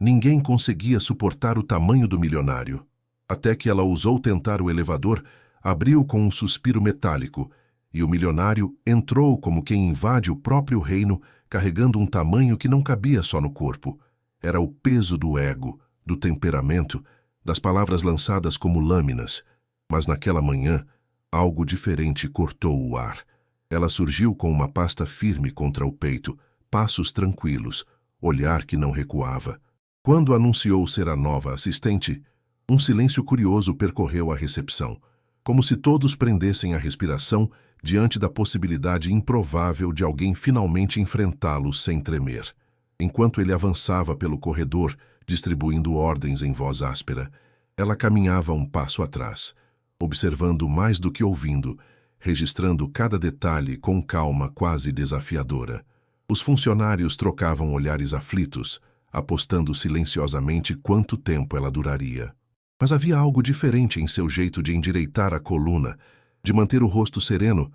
Ninguém conseguia suportar o tamanho do milionário. Até que ela ousou tentar o elevador, abriu com um suspiro metálico, e o milionário entrou como quem invade o próprio reino, carregando um tamanho que não cabia só no corpo. Era o peso do ego, do temperamento, das palavras lançadas como lâminas. Mas naquela manhã, algo diferente cortou o ar. Ela surgiu com uma pasta firme contra o peito, passos tranquilos, olhar que não recuava. Quando anunciou ser a nova assistente, um silêncio curioso percorreu a recepção, como se todos prendessem a respiração diante da possibilidade improvável de alguém finalmente enfrentá-lo sem tremer. Enquanto ele avançava pelo corredor, distribuindo ordens em voz áspera, ela caminhava um passo atrás, observando mais do que ouvindo, registrando cada detalhe com calma quase desafiadora. Os funcionários trocavam olhares aflitos, apostando silenciosamente quanto tempo ela duraria. Mas havia algo diferente em seu jeito de endireitar a coluna, de manter o rosto sereno,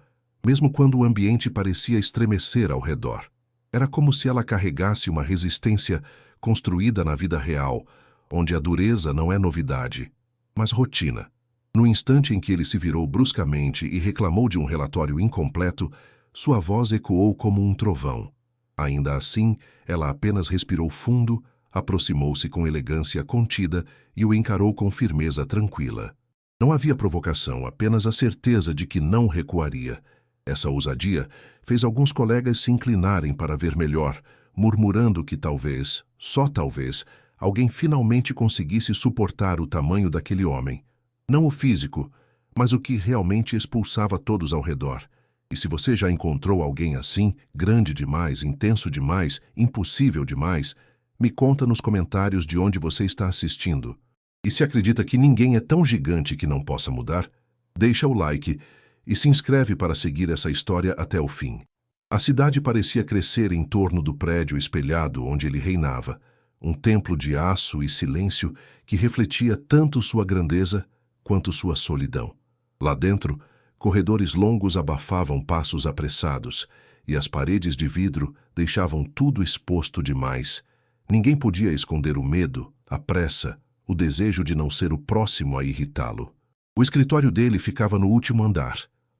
mesmo quando o ambiente parecia estremecer ao redor. Era como se ela carregasse uma resistência construída na vida real, onde a dureza não é novidade, mas rotina. No instante em que ele se virou bruscamente e reclamou de um relatório incompleto, sua voz ecoou como um trovão. Ainda assim, ela apenas respirou fundo, aproximou-se com elegância contida e o encarou com firmeza tranquila. Não havia provocação, apenas a certeza de que não recuaria. Essa ousadia fez alguns colegas se inclinarem para ver melhor, murmurando que talvez, só talvez, alguém finalmente conseguisse suportar o tamanho daquele homem. Não o físico, mas o que realmente expulsava todos ao redor. E se você já encontrou alguém assim, grande demais, intenso demais, impossível demais, me conta nos comentários de onde você está assistindo. E se acredita que ninguém é tão gigante que não possa mudar, deixa o like e se inscreve para seguir essa história até o fim. A cidade parecia crescer em torno do prédio espelhado onde ele reinava, um templo de aço e silêncio que refletia tanto sua grandeza quanto sua solidão. Lá dentro, corredores longos abafavam passos apressados, e as paredes de vidro deixavam tudo exposto demais. Ninguém podia esconder o medo, a pressa, o desejo de não ser o próximo a irritá-lo. O escritório dele ficava no último andar,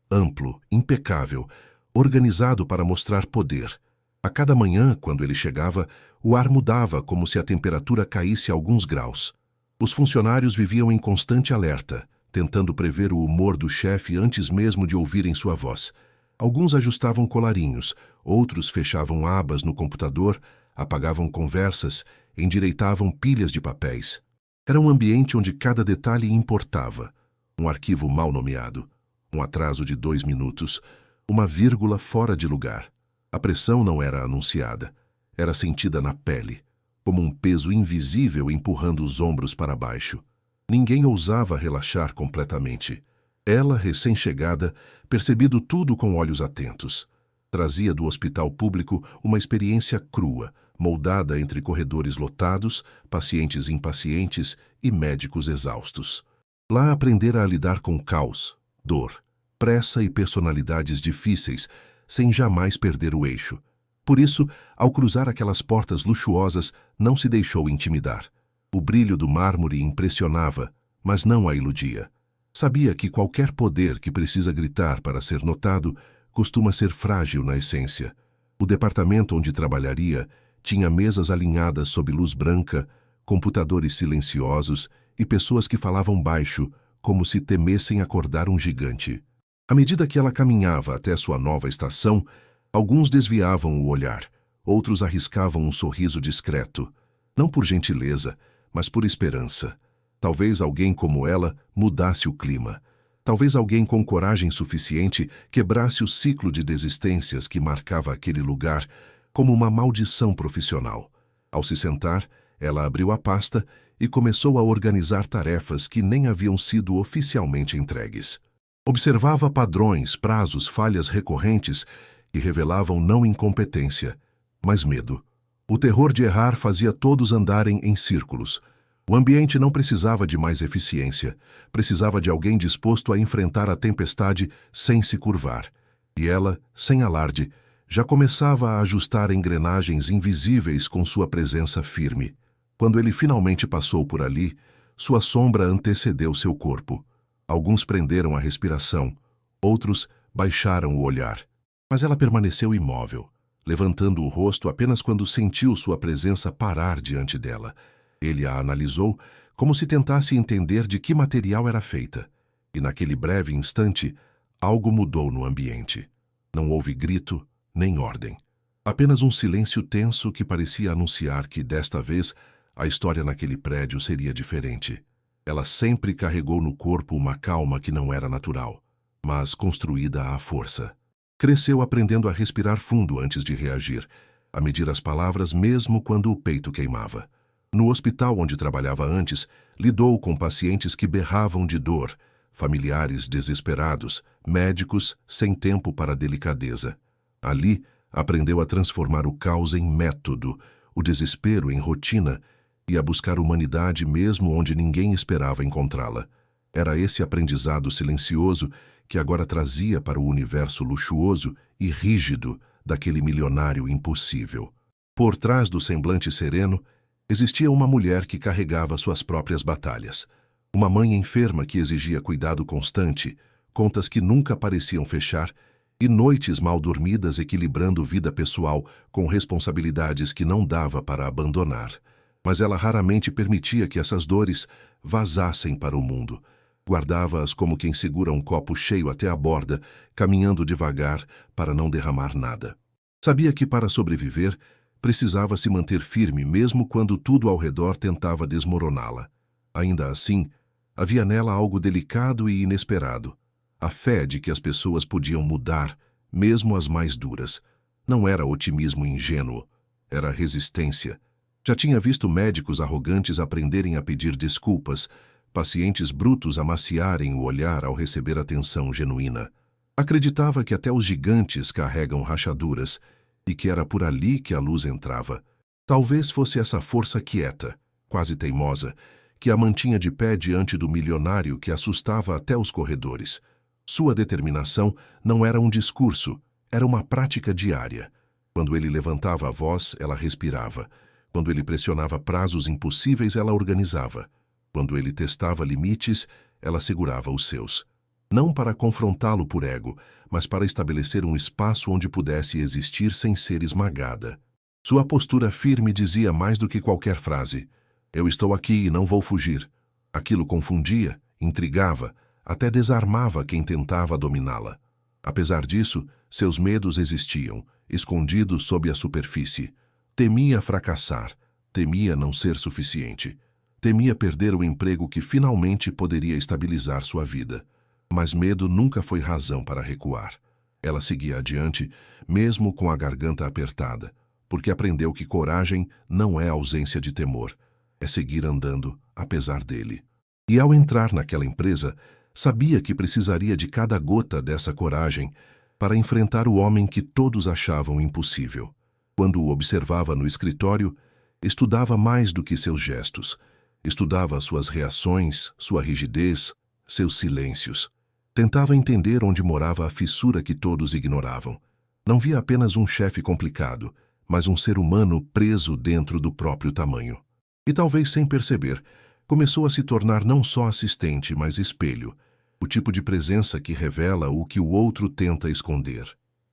amplo, impecável, organizado para mostrar poder. A cada manhã, quando ele chegava, o ar mudava como se a temperatura caísse alguns graus. Os funcionários viviam em constante alerta, tentando prever o humor do chefe antes mesmo de ouvirem sua voz. Alguns ajustavam colarinhos, outros fechavam abas no computador, apagavam conversas, endireitavam pilhas de papéis. Era um ambiente onde cada detalhe importava. Um arquivo mal nomeado, um atraso de 2 minutos, uma vírgula fora de lugar. A pressão não era anunciada, era sentida na pele, como um peso invisível empurrando os ombros para baixo. Ninguém ousava relaxar completamente. Ela, recém-chegada, percebido tudo com olhos atentos. Trazia do hospital público uma experiência crua, moldada entre corredores lotados, pacientes impacientes e médicos exaustos. Lá aprendera a lidar com caos, dor, pressa e personalidades difíceis, sem jamais perder o eixo. Por isso, ao cruzar aquelas portas luxuosas, não se deixou intimidar. O brilho do mármore impressionava, mas não a iludia. Sabia que qualquer poder que precisa gritar para ser notado costuma ser frágil na essência. O departamento onde trabalharia tinha mesas alinhadas sob luz branca, computadores silenciosos e pessoas que falavam baixo, como se temessem acordar um gigante. À medida que ela caminhava até sua nova estação, alguns desviavam o olhar, outros arriscavam um sorriso discreto, não por gentileza, mas por esperança. Talvez alguém como ela mudasse o clima. Talvez alguém com coragem suficiente quebrasse o ciclo de desistências que marcava aquele lugar como uma maldição profissional. Ao se sentar, ela abriu a pasta e começou a organizar tarefas que nem haviam sido oficialmente entregues. Observava padrões, prazos, falhas recorrentes que revelavam não incompetência, mas medo. O terror de errar fazia todos andarem em círculos. O ambiente não precisava de mais eficiência, precisava de alguém disposto a enfrentar a tempestade sem se curvar. E ela, sem alarde, já começava a ajustar engrenagens invisíveis com sua presença firme. Quando ele finalmente passou por ali, sua sombra antecedeu seu corpo. Alguns prenderam a respiração, outros baixaram o olhar. Mas ela permaneceu imóvel, levantando o rosto apenas quando sentiu sua presença parar diante dela. Ele a analisou como se tentasse entender de que material era feita. E naquele breve instante, algo mudou no ambiente. Não houve grito, nem ordem. Apenas um silêncio tenso que parecia anunciar que, desta vez, a história naquele prédio seria diferente. Ela sempre carregou no corpo uma calma que não era natural, mas construída à força. Cresceu aprendendo a respirar fundo antes de reagir, a medir as palavras mesmo quando o peito queimava. No hospital onde trabalhava antes, lidou com pacientes que berravam de dor, familiares desesperados, médicos sem tempo para delicadeza. Ali, aprendeu a transformar o caos em método, o desespero em rotina e a buscar humanidade mesmo onde ninguém esperava encontrá-la. Era esse aprendizado silencioso que agora trazia para o universo luxuoso e rígido daquele milionário impossível. Por trás do semblante sereno, existia uma mulher que carregava suas próprias batalhas. Uma mãe enferma que exigia cuidado constante, contas que nunca pareciam fechar, e noites mal dormidas equilibrando vida pessoal com responsabilidades que não dava para abandonar. Mas ela raramente permitia que essas dores vazassem para o mundo. Guardava-as como quem segura um copo cheio até a borda, caminhando devagar para não derramar nada. Sabia que para sobreviver, precisava se manter firme mesmo quando tudo ao redor tentava desmoroná-la. Ainda assim, havia nela algo delicado e inesperado. A fé de que as pessoas podiam mudar, mesmo as mais duras. Não era otimismo ingênuo, era resistência. Já tinha visto médicos arrogantes aprenderem a pedir desculpas, pacientes brutos amaciarem o olhar ao receber atenção genuína. Acreditava que até os gigantes carregam rachaduras e que era por ali que a luz entrava. Talvez fosse essa força quieta, quase teimosa, que a mantinha de pé diante do milionário que assustava até os corredores. Sua determinação não era um discurso, era uma prática diária. Quando ele levantava a voz, ela respirava. Quando ele pressionava prazos impossíveis, ela organizava. Quando ele testava limites, ela segurava os seus. Não para confrontá-lo por ego, mas para estabelecer um espaço onde pudesse existir sem ser esmagada. Sua postura firme dizia mais do que qualquer frase. Eu estou aqui e não vou fugir. Aquilo confundia, intrigava, até desarmava quem tentava dominá-la. Apesar disso, seus medos existiam, escondidos sob a superfície. Temia fracassar, temia não ser suficiente. Temia perder o emprego que finalmente poderia estabilizar sua vida. Mas medo nunca foi razão para recuar. Ela seguia adiante, mesmo com a garganta apertada, porque aprendeu que coragem não é ausência de temor, é seguir andando, apesar dele. E ao entrar naquela empresa, sabia que precisaria de cada gota dessa coragem para enfrentar o homem que todos achavam impossível. Quando o observava no escritório, estudava mais do que seus gestos. Estudava suas reações, sua rigidez, seus silêncios. Tentava entender onde morava a fissura que todos ignoravam. Não via apenas um chefe complicado, mas um ser humano preso dentro do próprio tamanho. E talvez sem perceber, começou a se tornar não só assistente, mas espelho, o tipo de presença que revela o que o outro tenta esconder.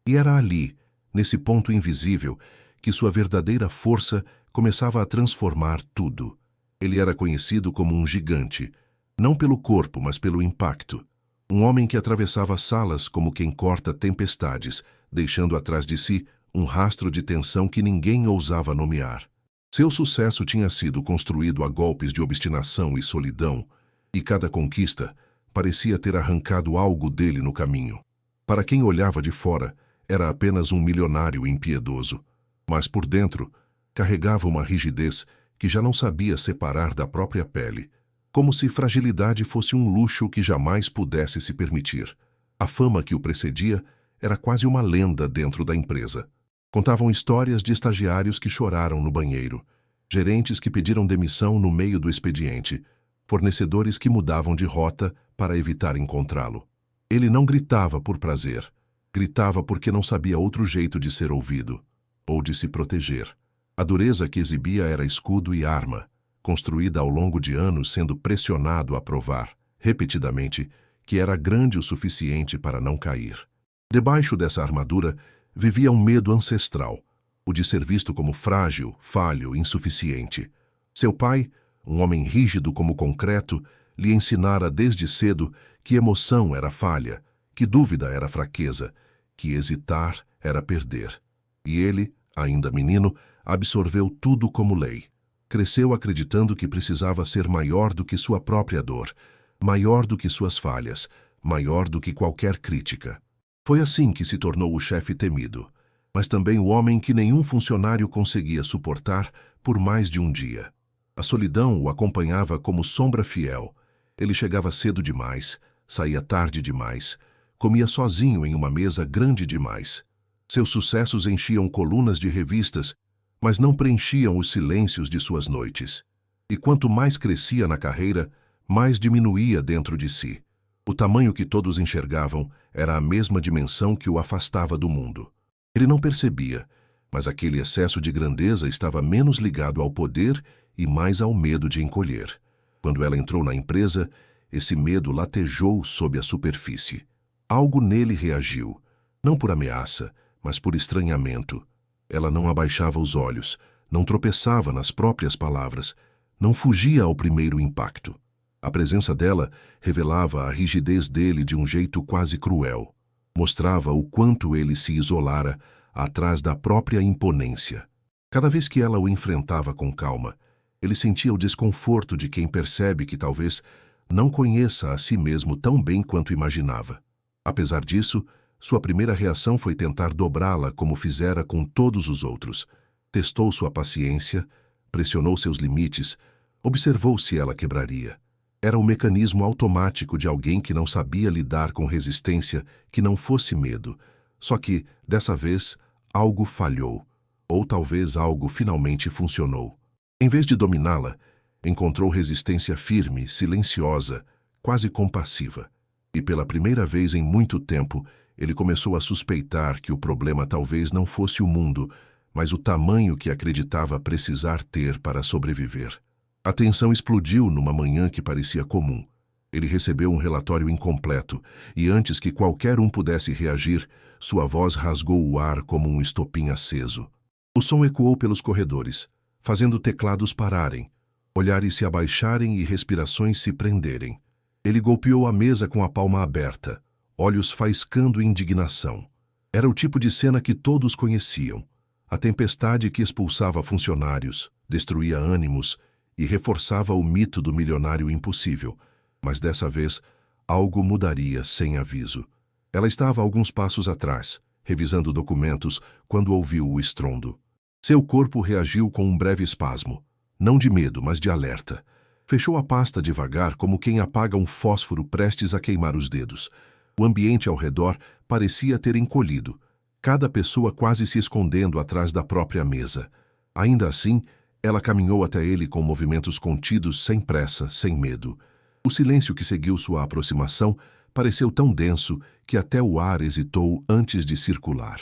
E era ali, nesse ponto invisível, que sua verdadeira força começava a transformar tudo. Ele era conhecido como um gigante, não pelo corpo, mas pelo impacto. Um homem que atravessava salas como quem corta tempestades, deixando atrás de si um rastro de tensão que ninguém ousava nomear. Seu sucesso tinha sido construído a golpes de obstinação e solidão, e cada conquista parecia ter arrancado algo dele no caminho. Para quem olhava de fora, era apenas um milionário impiedoso, mas por dentro carregava uma rigidez que já não sabia separar da própria pele, como se fragilidade fosse um luxo que jamais pudesse se permitir. A fama que o precedia era quase uma lenda dentro da empresa. Contavam histórias de estagiários que choraram no banheiro, gerentes que pediram demissão no meio do expediente, fornecedores que mudavam de rota para evitar encontrá-lo. Ele não gritava por prazer, gritava porque não sabia outro jeito de ser ouvido, ou de se proteger. A dureza que exibia era escudo e arma, construída ao longo de anos sendo pressionado a provar, repetidamente, que era grande o suficiente para não cair. Debaixo dessa armadura vivia um medo ancestral, o de ser visto como frágil, falho, insuficiente. Seu pai, um homem rígido como concreto, lhe ensinara desde cedo que emoção era falha, que dúvida era fraqueza, que hesitar era perder. E ele, ainda menino, absorveu tudo como lei. Cresceu acreditando que precisava ser maior do que sua própria dor, maior do que suas falhas, maior do que qualquer crítica. Foi assim que se tornou o chefe temido, mas também o homem que nenhum funcionário conseguia suportar por mais de um dia. A solidão o acompanhava como sombra fiel. Ele chegava cedo demais, saía tarde demais, comia sozinho em uma mesa grande demais. Seus sucessos enchiam colunas de revistas, mas não preenchiam os silêncios de suas noites. E quanto mais crescia na carreira, mais diminuía dentro de si. O tamanho que todos enxergavam era a mesma dimensão que o afastava do mundo. Ele não percebia, mas aquele excesso de grandeza estava menos ligado ao poder e mais ao medo de encolher. Quando ela entrou na empresa, esse medo latejou sob a superfície. Algo nele reagiu, não por ameaça, mas por estranhamento. Ela não abaixava os olhos, não tropeçava nas próprias palavras, não fugia ao primeiro impacto. A presença dela revelava a rigidez dele de um jeito quase cruel. Mostrava o quanto ele se isolara atrás da própria imponência. Cada vez que ela o enfrentava com calma, ele sentia o desconforto de quem percebe que talvez não conheça a si mesmo tão bem quanto imaginava. Apesar disso, sua primeira reação foi tentar dobrá-la como fizera com todos os outros. Testou sua paciência, pressionou seus limites, observou se ela quebraria. Era o mecanismo automático de alguém que não sabia lidar com resistência que não fosse medo. Só que, dessa vez, algo falhou. Ou talvez algo finalmente funcionou. Em vez de dominá-la, encontrou resistência firme, silenciosa, quase compassiva. E pela primeira vez em muito tempo, ele começou a suspeitar que o problema talvez não fosse o mundo, mas o tamanho que acreditava precisar ter para sobreviver. A tensão explodiu numa manhã que parecia comum. Ele recebeu um relatório incompleto, e antes que qualquer um pudesse reagir, sua voz rasgou o ar como um estopim aceso. O som ecoou pelos corredores, fazendo teclados pararem, olhares se abaixarem e respirações se prenderem. Ele golpeou a mesa com a palma aberta, olhos faiscando indignação. Era o tipo de cena que todos conheciam. A tempestade que expulsava funcionários, destruía ânimos e reforçava o mito do milionário impossível. Mas dessa vez, algo mudaria sem aviso. Ela estava a alguns passos atrás, revisando documentos, quando ouviu o estrondo. Seu corpo reagiu com um breve espasmo, não de medo, mas de alerta. Fechou a pasta devagar, como quem apaga um fósforo prestes a queimar os dedos. O ambiente ao redor parecia ter encolhido, cada pessoa quase se escondendo atrás da própria mesa. Ainda assim, ela caminhou até ele com movimentos contidos, sem pressa, sem medo. O silêncio que seguiu sua aproximação pareceu tão denso que até o ar hesitou antes de circular.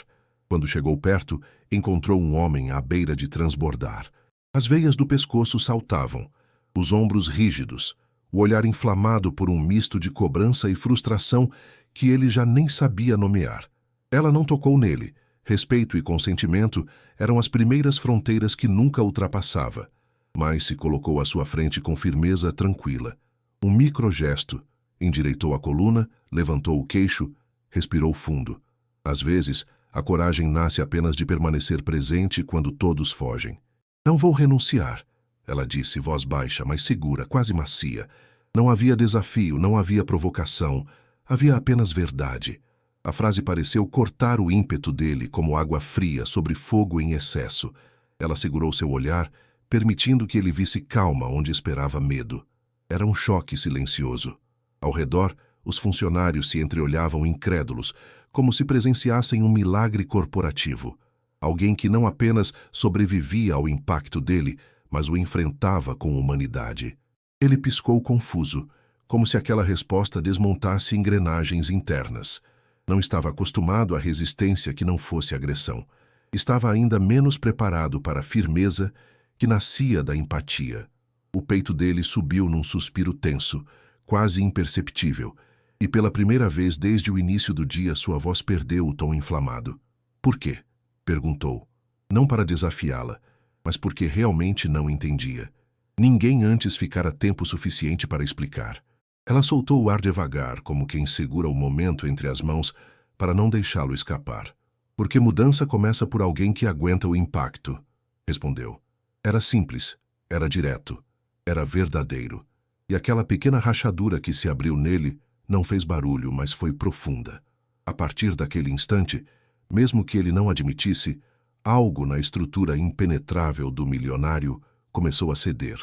Quando chegou perto, encontrou um homem à beira de transbordar. As veias do pescoço saltavam, os ombros rígidos, o olhar inflamado por um misto de cobrança e frustração que ele já nem sabia nomear. Ela não tocou nele. Respeito e consentimento eram as primeiras fronteiras que nunca ultrapassava, mas se colocou à sua frente com firmeza tranquila. Um microgesto, endireitou a coluna, levantou o queixo, respirou fundo. Às vezes, a coragem nasce apenas de permanecer presente quando todos fogem. Não vou renunciar, ela disse, voz baixa, mas segura, quase macia. Não havia desafio, não havia provocação, havia apenas verdade. A frase pareceu cortar o ímpeto dele como água fria sobre fogo em excesso. Ela segurou seu olhar, permitindo que ele visse calma onde esperava medo. Era um choque silencioso. Ao redor, os funcionários se entreolhavam incrédulos, como se presenciassem um milagre corporativo. Alguém que não apenas sobrevivia ao impacto dele, mas o enfrentava com humanidade. Ele piscou confuso, como se aquela resposta desmontasse engrenagens internas. Não estava acostumado à resistência que não fosse agressão. Estava ainda menos preparado para a firmeza que nascia da empatia. O peito dele subiu num suspiro tenso, quase imperceptível, e pela primeira vez desde o início do dia sua voz perdeu o tom inflamado. Por quê? Perguntou. Não para desafiá-la, mas porque realmente não entendia. Ninguém antes ficara tempo suficiente para explicar. Ela soltou o ar devagar, como quem segura o momento entre as mãos para não deixá-lo escapar. Porque mudança começa por alguém que aguenta o impacto, respondeu. Era simples, era direto, era verdadeiro. E aquela pequena rachadura que se abriu nele não fez barulho, mas foi profunda. A partir daquele instante, mesmo que ele não admitisse, algo na estrutura impenetrável do milionário começou a ceder.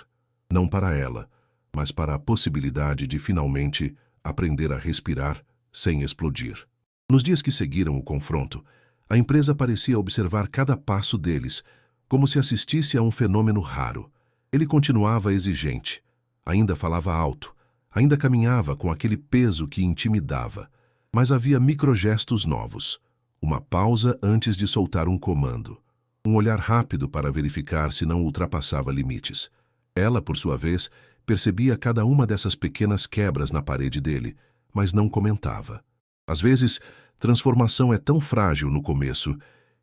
Não para ela, mas para a possibilidade de finalmente aprender a respirar sem explodir. Nos dias que seguiram o confronto, a empresa parecia observar cada passo deles, como se assistisse a um fenômeno raro. Ele continuava exigente, ainda falava alto, ainda caminhava com aquele peso que intimidava, mas havia microgestos novos. Uma pausa antes de soltar um comando. Um olhar rápido para verificar se não ultrapassava limites. Ela, por sua vez, percebia cada uma dessas pequenas quebras na parede dele, mas não comentava. Às vezes, transformação é tão frágil no começo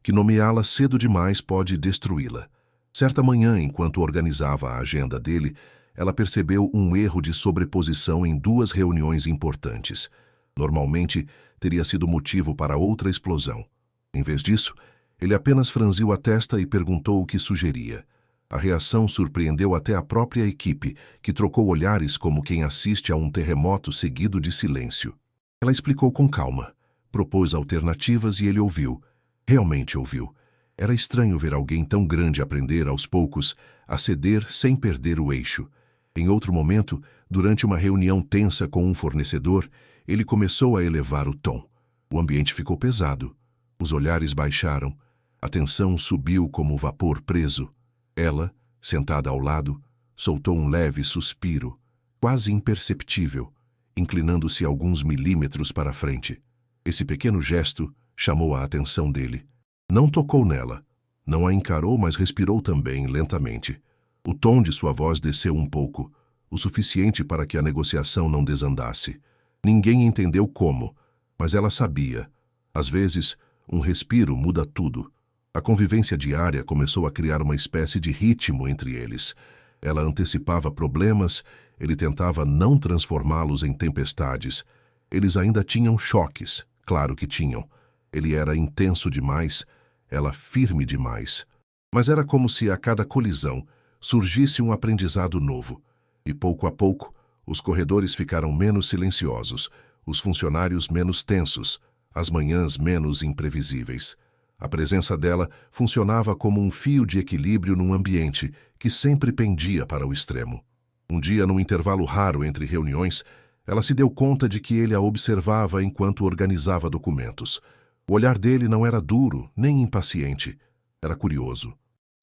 que nomeá-la cedo demais pode destruí-la. Certa manhã, enquanto organizava a agenda dele, ela percebeu um erro de sobreposição em duas reuniões importantes. Normalmente, teria sido motivo para outra explosão. Em vez disso, ele apenas franziu a testa e perguntou o que sugeria. A reação surpreendeu até a própria equipe, que trocou olhares como quem assiste a um terremoto seguido de silêncio. Ela explicou com calma, propôs alternativas e ele ouviu. Realmente ouviu. Era estranho ver alguém tão grande aprender, aos poucos, a ceder sem perder o eixo. Em outro momento, durante uma reunião tensa com um fornecedor, ele começou a elevar o tom. O ambiente ficou pesado. Os olhares baixaram. A tensão subiu como vapor preso. Ela, sentada ao lado, soltou um leve suspiro, quase imperceptível, inclinando-se alguns milímetros para frente. Esse pequeno gesto chamou a atenção dele. Não tocou nela. Não a encarou, mas respirou também, lentamente. O tom de sua voz desceu um pouco, o suficiente para que a negociação não desandasse. Ninguém entendeu como, mas ela sabia. Às vezes, um respiro muda tudo. A convivência diária começou a criar uma espécie de ritmo entre eles. Ela antecipava problemas, ele tentava não transformá-los em tempestades. Eles ainda tinham choques, claro que tinham. Ele era intenso demais, ela firme demais. Mas era como se a cada colisão surgisse um aprendizado novo. E pouco a pouco, os corredores ficaram menos silenciosos, os funcionários menos tensos, as manhãs menos imprevisíveis. A presença dela funcionava como um fio de equilíbrio num ambiente que sempre pendia para o extremo. Um dia, num intervalo raro entre reuniões, ela se deu conta de que ele a observava enquanto organizava documentos. O olhar dele não era duro, nem impaciente. Era curioso.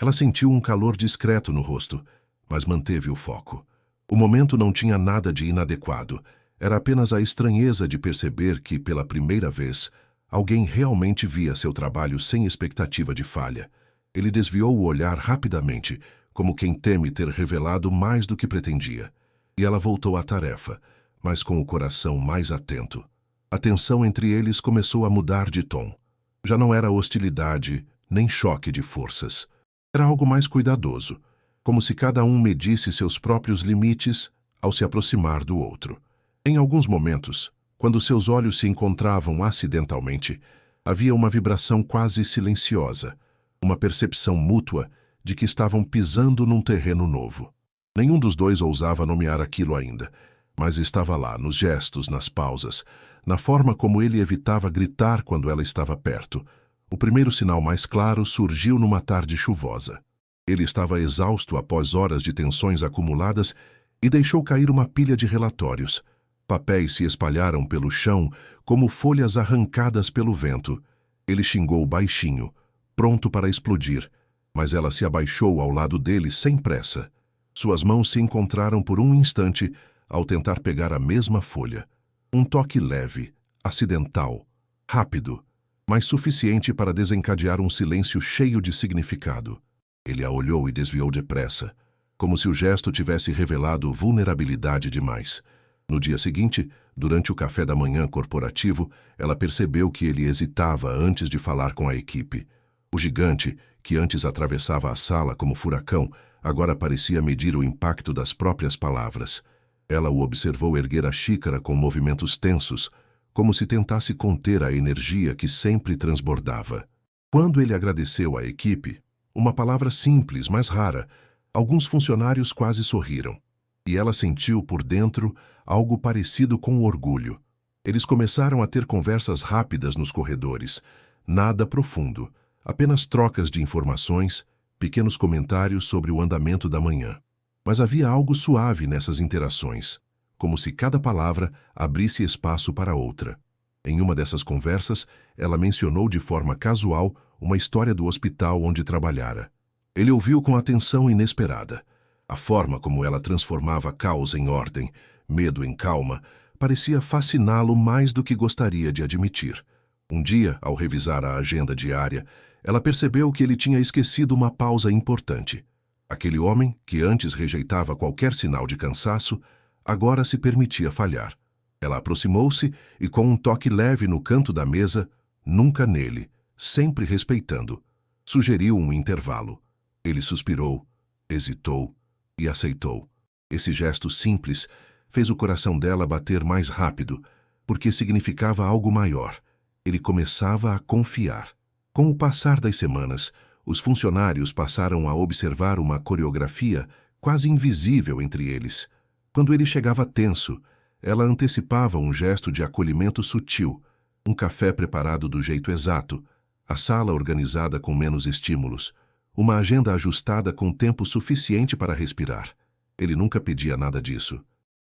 Ela sentiu um calor discreto no rosto, mas manteve o foco. O momento não tinha nada de inadequado. Era apenas a estranheza de perceber que, pela primeira vez, alguém realmente via seu trabalho sem expectativa de falha. Ele desviou o olhar rapidamente, como quem teme ter revelado mais do que pretendia. E ela voltou à tarefa, mas com o coração mais atento. A tensão entre eles começou a mudar de tom. Já não era hostilidade, nem choque de forças. Era algo mais cuidadoso, como se cada um medisse seus próprios limites ao se aproximar do outro. Em alguns momentos, quando seus olhos se encontravam acidentalmente, havia uma vibração quase silenciosa, uma percepção mútua de que estavam pisando num terreno novo. Nenhum dos dois ousava nomear aquilo ainda, mas estava lá, nos gestos, nas pausas, na forma como ele evitava gritar quando ela estava perto. O primeiro sinal mais claro surgiu numa tarde chuvosa. Ele estava exausto após horas de tensões acumuladas e deixou cair uma pilha de relatórios. Papéis se espalharam pelo chão como folhas arrancadas pelo vento. Ele xingou baixinho, pronto para explodir, mas ela se abaixou ao lado dele sem pressa. Suas mãos se encontraram por um instante ao tentar pegar a mesma folha. Um toque leve, acidental, rápido, mas suficiente para desencadear um silêncio cheio de significado. Ele a olhou e desviou depressa, como se o gesto tivesse revelado vulnerabilidade demais. No dia seguinte, durante o café da manhã corporativo, ela percebeu que ele hesitava antes de falar com a equipe. O gigante, que antes atravessava a sala como furacão, agora parecia medir o impacto das próprias palavras. Ela o observou erguer a xícara com movimentos tensos, como se tentasse conter a energia que sempre transbordava. Quando ele agradeceu à equipe, uma palavra simples, mas rara, alguns funcionários quase sorriram. E ela sentiu por dentro algo parecido com orgulho. Eles começaram a ter conversas rápidas nos corredores, nada profundo, apenas trocas de informações, pequenos comentários sobre o andamento da manhã. Mas havia algo suave nessas interações, como se cada palavra abrisse espaço para outra. Em uma dessas conversas, ela mencionou de forma casual uma história do hospital onde trabalhara. Ele ouviu com atenção inesperada. A forma como ela transformava caos em ordem, medo em calma, parecia fasciná-lo mais do que gostaria de admitir. Um dia, ao revisar a agenda diária, ela percebeu que ele tinha esquecido uma pausa importante. Aquele homem, que antes rejeitava qualquer sinal de cansaço, agora se permitia falhar. Ela aproximou-se e, com um toque leve no canto da mesa, nunca nele, sempre respeitando, sugeriu um intervalo. Ele suspirou, hesitou e aceitou. Esse gesto simples fez o coração dela bater mais rápido, porque significava algo maior. Ele começava a confiar. Com o passar das semanas, os funcionários passaram a observar uma coreografia quase invisível entre eles. Quando ele chegava tenso, ela antecipava um gesto de acolhimento sutil, um café preparado do jeito exato, a sala organizada com menos estímulos, uma agenda ajustada com tempo suficiente para respirar. Ele nunca pedia nada disso.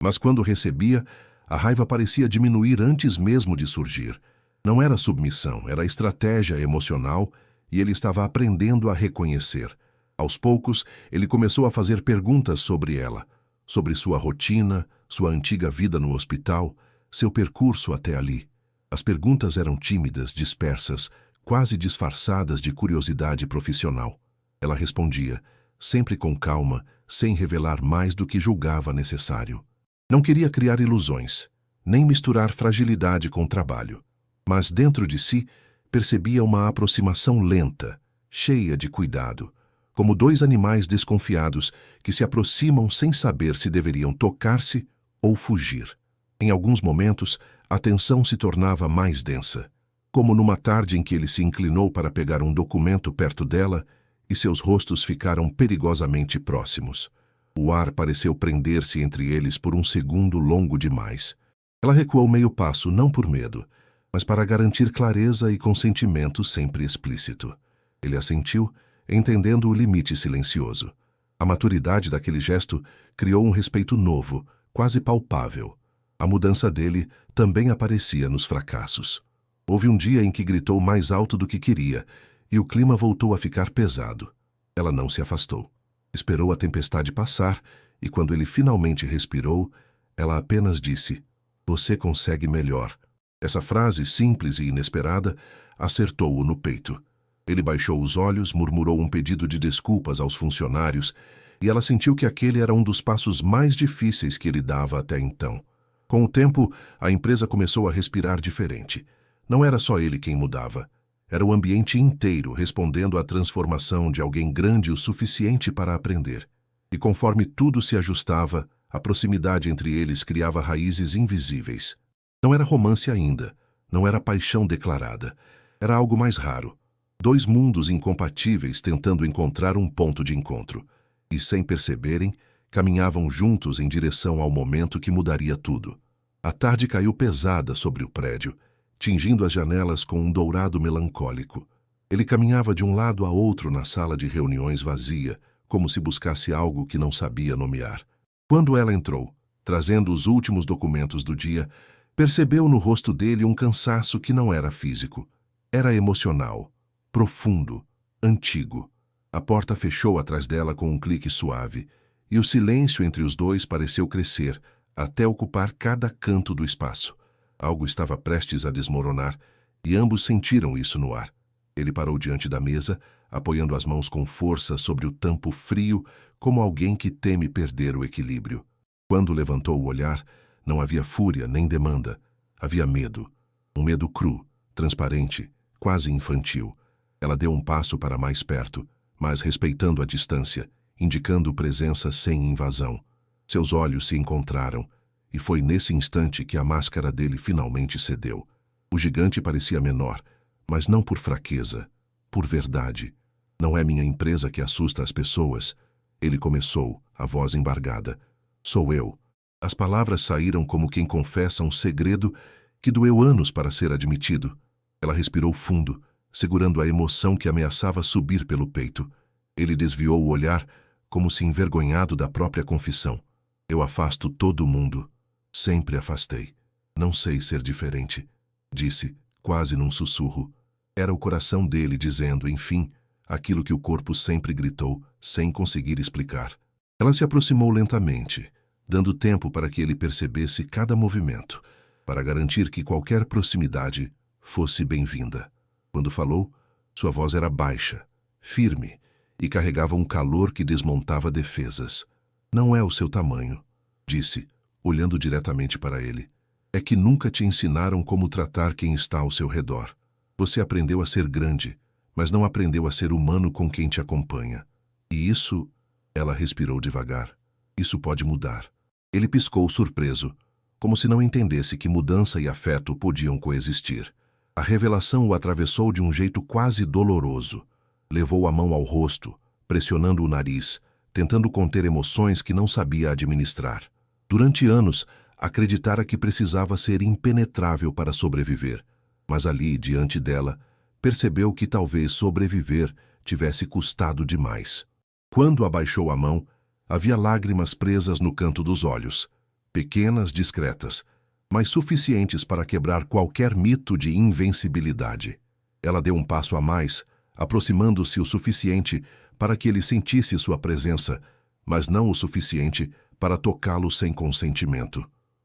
Mas quando recebia, a raiva parecia diminuir antes mesmo de surgir. Não era submissão, era estratégia emocional, e ele estava aprendendo a reconhecer. Aos poucos, ele começou a fazer perguntas sobre ela, sobre sua rotina, sua antiga vida no hospital, seu percurso até ali. As perguntas eram tímidas, dispersas, quase disfarçadas de curiosidade profissional. Ela respondia, sempre com calma, sem revelar mais do que julgava necessário. Não queria criar ilusões, nem misturar fragilidade com trabalho. Mas dentro de si, percebia uma aproximação lenta, cheia de cuidado, como dois animais desconfiados que se aproximam sem saber se deveriam tocar-se ou fugir. Em alguns momentos, a tensão se tornava mais densa, como numa tarde em que ele se inclinou para pegar um documento perto dela e seus rostos ficaram perigosamente próximos. O ar pareceu prender-se entre eles por um segundo longo demais. Ela recuou meio passo, não por medo, mas para garantir clareza e consentimento sempre explícito. Ele assentiu, entendendo o limite silencioso. A maturidade daquele gesto criou um respeito novo, quase palpável. A mudança dele também aparecia nos fracassos. Houve um dia em que gritou mais alto do que queria, e o clima voltou a ficar pesado. Ela não se afastou. Esperou a tempestade passar, e quando ele finalmente respirou, ela apenas disse, "Você consegue melhor." Essa frase, simples e inesperada, acertou-o no peito. Ele baixou os olhos, murmurou um pedido de desculpas aos funcionários, e ela sentiu que aquele era um dos passos mais difíceis que ele dava até então. Com o tempo, a empresa começou a respirar diferente. Não era só ele quem mudava. Era o ambiente inteiro respondendo à transformação de alguém grande o suficiente para aprender. E conforme tudo se ajustava, a proximidade entre eles criava raízes invisíveis. Não era romance ainda, não era paixão declarada. Era algo mais raro. Dois mundos incompatíveis tentando encontrar um ponto de encontro. E, sem perceberem, caminhavam juntos em direção ao momento que mudaria tudo. A tarde caiu pesada sobre o prédio, tingindo as janelas com um dourado melancólico. Ele caminhava de um lado a outro na sala de reuniões vazia, como se buscasse algo que não sabia nomear. Quando ela entrou, trazendo os últimos documentos do dia, percebeu no rosto dele um cansaço que não era físico. Era emocional, profundo, antigo. A porta fechou atrás dela com um clique suave, e o silêncio entre os dois pareceu crescer, até ocupar cada canto do espaço. Algo estava prestes a desmoronar, e ambos sentiram isso no ar. Ele parou diante da mesa, apoiando as mãos com força sobre o tampo frio, como alguém que teme perder o equilíbrio. Quando levantou o olhar, não havia fúria nem demanda. Havia medo. Um medo cru, transparente, quase infantil. Ela deu um passo para mais perto, mas respeitando a distância, indicando presença sem invasão. Seus olhos se encontraram, e foi nesse instante que a máscara dele finalmente cedeu. O gigante parecia menor, mas não por fraqueza, por verdade. Não é minha empresa que assusta as pessoas. Ele começou, a voz embargada. Sou eu. As palavras saíram como quem confessa um segredo que doeu anos para ser admitido. Ela respirou fundo, segurando a emoção que ameaçava subir pelo peito. Ele desviou o olhar, como se envergonhado da própria confissão. Eu afasto todo mundo. Sempre afastei. Não sei ser diferente, disse, quase num sussurro. Era o coração dele dizendo, enfim, aquilo que o corpo sempre gritou, sem conseguir explicar. Ela se aproximou lentamente, dando tempo para que ele percebesse cada movimento, para garantir que qualquer proximidade fosse bem-vinda. Quando falou, sua voz era baixa, firme, e carregava um calor que desmontava defesas. Não é o seu tamanho, disse, olhando diretamente para ele. É que nunca te ensinaram como tratar quem está ao seu redor. Você aprendeu a ser grande, mas não aprendeu a ser humano com quem te acompanha. E isso, ela respirou devagar, isso pode mudar. Ele piscou surpreso, como se não entendesse que mudança e afeto podiam coexistir. A revelação o atravessou de um jeito quase doloroso. Levou a mão ao rosto, pressionando o nariz, tentando conter emoções que não sabia administrar. Durante anos, acreditara que precisava ser impenetrável para sobreviver, mas ali, diante dela, percebeu que talvez sobreviver tivesse custado demais. Quando abaixou a mão, havia lágrimas presas no canto dos olhos, pequenas, discretas, mas suficientes para quebrar qualquer mito de invencibilidade. Ela deu um passo a mais, aproximando-se o suficiente para que ele sentisse sua presença, mas não o suficiente para tocá-lo sem consentimento.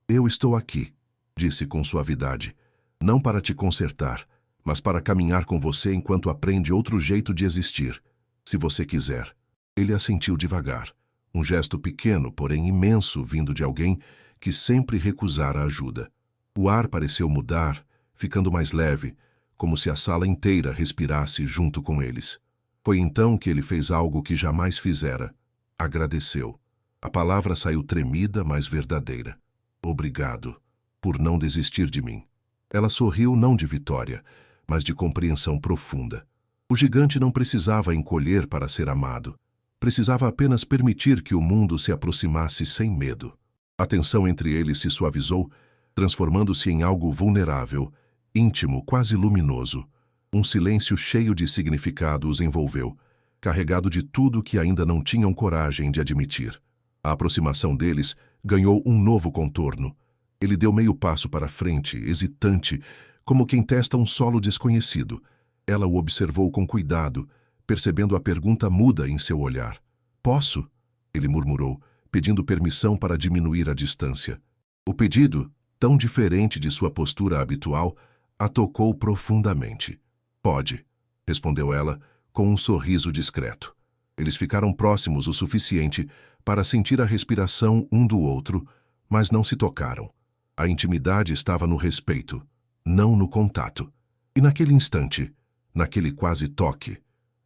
Eu estou aqui, disse com suavidade, não para te consertar, mas para caminhar com você enquanto aprende outro jeito de existir, se você quiser. Ele assentiu devagar, um gesto pequeno, porém imenso, vindo de alguém que sempre recusara ajuda. O ar pareceu mudar, ficando mais leve, como se a sala inteira respirasse junto com eles. Foi então que ele fez algo que jamais fizera. Agradeceu. A palavra saiu tremida, mas verdadeira. Obrigado, por não desistir de mim. Ela sorriu não de vitória, mas de compreensão profunda. O gigante não precisava encolher para ser amado. Precisava apenas permitir que o mundo se aproximasse sem medo. A tensão entre eles se suavizou, transformando-se em algo vulnerável, íntimo, quase luminoso. Um silêncio cheio de significado os envolveu, carregado de tudo que ainda não tinham coragem de admitir. A aproximação deles ganhou um novo contorno. Ele deu meio passo para frente, hesitante, como quem testa um solo desconhecido. Ela o observou com cuidado, percebendo a pergunta muda em seu olhar. Posso? Ele murmurou, pedindo permissão para diminuir a distância. O pedido, tão diferente de sua postura habitual, a tocou profundamente. Pode, respondeu ela, com um sorriso discreto. Eles ficaram próximos o suficiente para sentir a respiração um do outro, mas não se tocaram. A intimidade estava no respeito, não no contato. E naquele instante, naquele quase toque,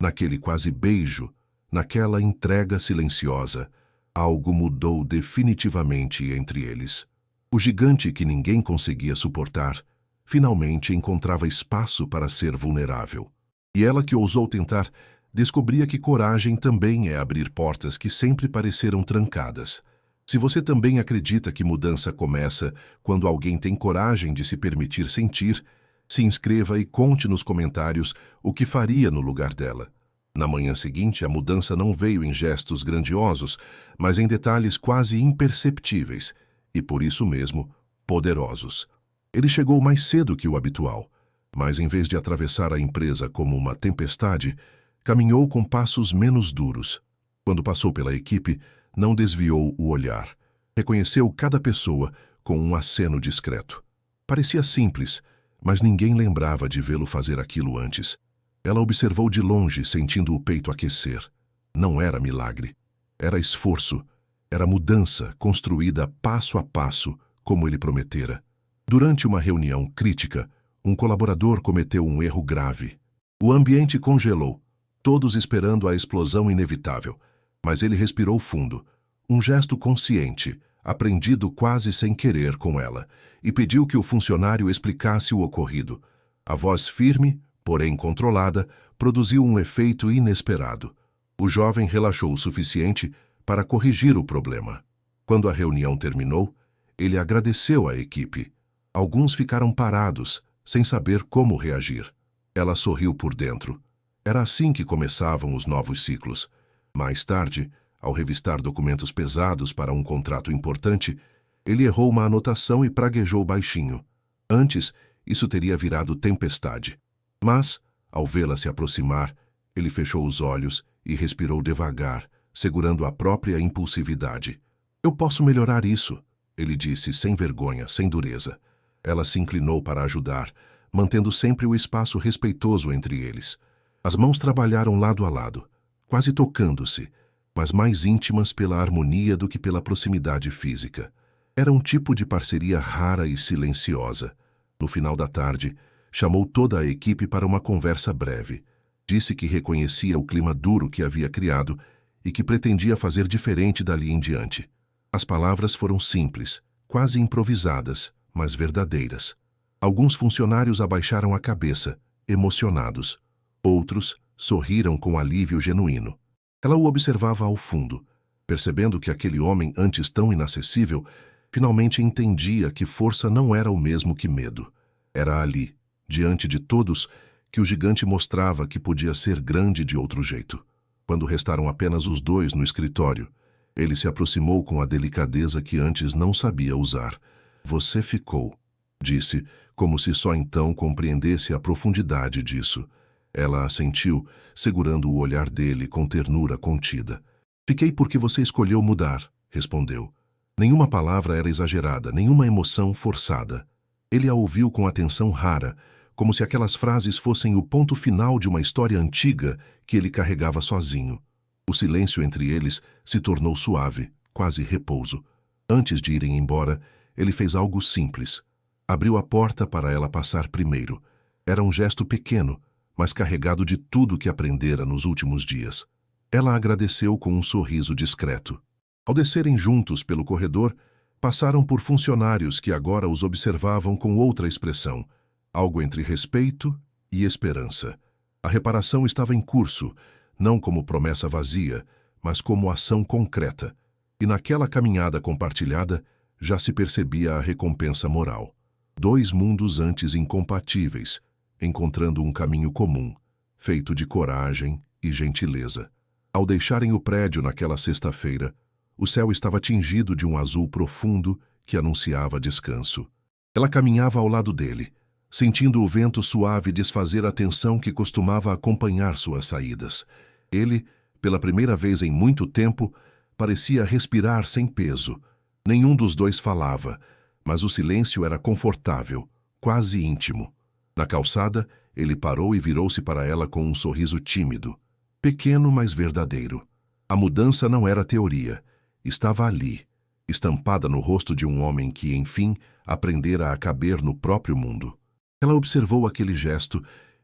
naquele quase beijo, naquela entrega silenciosa, algo mudou definitivamente entre eles. O gigante que ninguém conseguia suportar, finalmente encontrava espaço para ser vulnerável. E ela que ousou tentar, descobria que coragem também é abrir portas que sempre pareceram trancadas. Se você também acredita que mudança começa quando alguém tem coragem de se permitir sentir, se inscreva e conte nos comentários o que faria no lugar dela. Na manhã seguinte, a mudança não veio em gestos grandiosos, mas em detalhes quase imperceptíveis, e por isso mesmo, poderosos. Ele chegou mais cedo que o habitual, mas em vez de atravessar a empresa como uma tempestade, caminhou com passos menos duros. Quando passou pela equipe, não desviou o olhar. Reconheceu cada pessoa com um aceno discreto. Parecia simples, mas ninguém lembrava de vê-lo fazer aquilo antes. Ela observou de longe, sentindo o peito aquecer. Não era milagre. Era esforço. Era mudança construída passo a passo, como ele prometera. Durante uma reunião crítica, um colaborador cometeu um erro grave. O ambiente congelou, todos esperando a explosão inevitável. Mas ele respirou fundo, um gesto consciente, aprendido quase sem querer com ela, e pediu que o funcionário explicasse o ocorrido. A voz firme, porém controlada, produziu um efeito inesperado. O jovem relaxou o suficiente para corrigir o problema. Quando a reunião terminou, ele agradeceu à equipe. Alguns ficaram parados, sem saber como reagir. Ela sorriu por dentro. Era assim que começavam os novos ciclos. Mais tarde, ao revistar documentos pesados para um contrato importante, ele errou uma anotação e praguejou baixinho. Antes, isso teria virado tempestade. Mas, ao vê-la se aproximar, ele fechou os olhos e respirou devagar, segurando a própria impulsividade. "Eu posso melhorar isso", ele disse sem vergonha, sem dureza. Ela se inclinou para ajudar, mantendo sempre o espaço respeitoso entre eles. As mãos trabalharam lado a lado, quase tocando-se, mas mais íntimas pela harmonia do que pela proximidade física. Era um tipo de parceria rara e silenciosa. No final da tarde, chamou toda a equipe para uma conversa breve. Disse que reconhecia o clima duro que havia criado e que pretendia fazer diferente dali em diante. As palavras foram simples, quase improvisadas, mas verdadeiras. Alguns funcionários abaixaram a cabeça, emocionados. Outros sorriram com alívio genuíno. Ela o observava ao fundo, percebendo que aquele homem, antes tão inacessível, finalmente entendia que força não era o mesmo que medo. Era ali, diante de todos, que o gigante mostrava que podia ser grande de outro jeito. Quando restaram apenas os dois no escritório, ele se aproximou com a delicadeza que antes não sabia usar. "Você ficou", disse, como se só então compreendesse a profundidade disso. Ela assentiu, segurando o olhar dele com ternura contida. "Fiquei porque você escolheu mudar", respondeu. Nenhuma palavra era exagerada, nenhuma emoção forçada. Ele a ouviu com atenção rara, como se aquelas frases fossem o ponto final de uma história antiga que ele carregava sozinho. O silêncio entre eles se tornou suave, quase repouso. Antes de irem embora, ele fez algo simples. Abriu a porta para ela passar primeiro. Era um gesto pequeno, mas carregado de tudo que aprendera nos últimos dias. Ela agradeceu com um sorriso discreto. Ao descerem juntos pelo corredor, passaram por funcionários que agora os observavam com outra expressão, algo entre respeito e esperança. A reparação estava em curso, não como promessa vazia, mas como ação concreta, e naquela caminhada compartilhada já se percebia a recompensa moral. Dois mundos antes incompatíveis, encontrando um caminho comum, feito de coragem e gentileza. Ao deixarem o prédio naquela sexta-feira, o céu estava tingido de um azul profundo que anunciava descanso. Ela caminhava ao lado dele, sentindo o vento suave desfazer a tensão que costumava acompanhar suas saídas. Ele, pela primeira vez em muito tempo, parecia respirar sem peso. Nenhum dos dois falava, mas o silêncio era confortável, quase íntimo. Na calçada, ele parou e virou-se para ela com um sorriso tímido, pequeno, mas verdadeiro. A mudança não era teoria, estava ali, estampada no rosto de um homem que, enfim, aprendera a caber no próprio mundo. Ela observou aquele gesto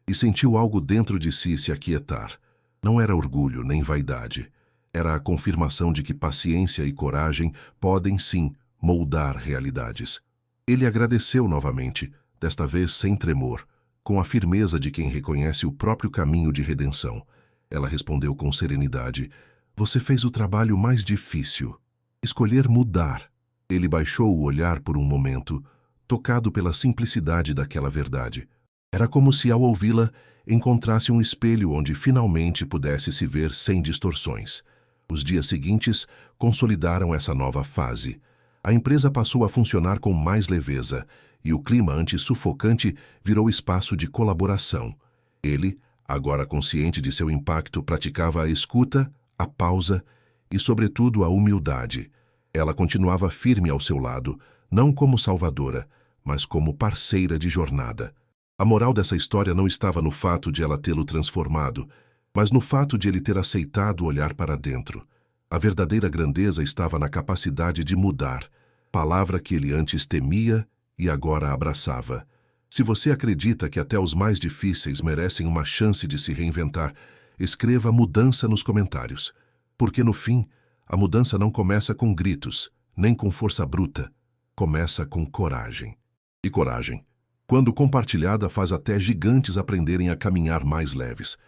e sentiu algo dentro de si se aquietar. Não era orgulho nem vaidade. Era a confirmação de que paciência e coragem podem, sim, moldar realidades. Ele agradeceu novamente, desta vez sem tremor, com a firmeza de quem reconhece o próprio caminho de redenção. Ela respondeu com serenidade: "Você fez o trabalho mais difícil. Escolher mudar." Ele baixou o olhar por um momento, tocado pela simplicidade daquela verdade. Era como se, ao ouvi-la, encontrasse um espelho onde finalmente pudesse se ver sem distorções. Os dias seguintes consolidaram essa nova fase. A empresa passou a funcionar com mais leveza, e o clima anti-sufocante virou espaço de colaboração. Ele, agora consciente de seu impacto, praticava a escuta, a pausa e, sobretudo, a humildade. Ela continuava firme ao seu lado, não como salvadora, mas como parceira de jornada. A moral dessa história não estava no fato de ela tê-lo transformado, mas no fato de ele ter aceitado olhar para dentro. A verdadeira grandeza estava na capacidade de mudar, palavra que ele antes temia e agora abraçava. Se você acredita que até os mais difíceis merecem uma chance de se reinventar, escreva mudança nos comentários. Porque no fim, a mudança não começa com gritos, nem com força bruta. Começa com coragem. E coragem, quando compartilhada, faz até gigantes aprenderem a caminhar mais leves.